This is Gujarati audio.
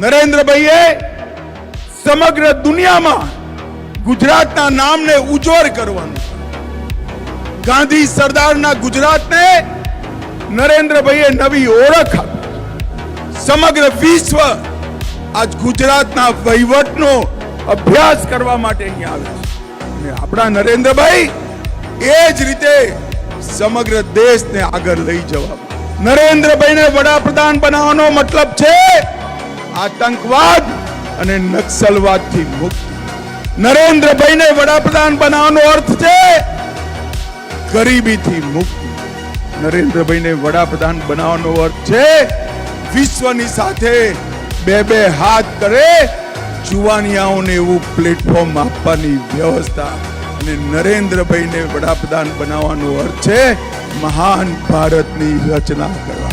નરેન્દ્રભાઈએ સમગ્ર દુનિયામાં ગુજરાતના નામને ઉજ્જવળ કરવાનું, ગાંધી સરદારના ગુજરાતને નરેન્દ્રભાઈએ નવી ઓળખ આપી. સમગ્ર વિશ્વ આજ ગુજરાતના વહીવટનો અભ્યાસ કરવા માટે અહીંયા આવે છે અને આપણા નરેન્દ્રભાઈ એ જ રીતે સમગ્ર દેશને આગળ લઈ જવા. નરેન્દ્રભાઈને વડાપ્રધાન બનાવવાનો મતલબ છે આતંકવાદ અને નક્સલવાદથી મુક્તિ. નરેન્દ્રભાઈને વડાપ્રધાન બનાવવાનો અર્થ છે ગરીબીથી મુક્તિ. નરેન્દ્રભાઈને વડાપ્રધાન બનાવવાનો અર્થ છે વિશ્વની સાથે બે હાથ કરે જુવાનિયાઓને એવું પ્લેટફોર્મ આપવાની વ્યવસ્થા. અને નરેન્દ્રભાઈને વડાપ્રધાન બનાવવાનો અર્થ છે મહાન ભારતની રચના કરવા.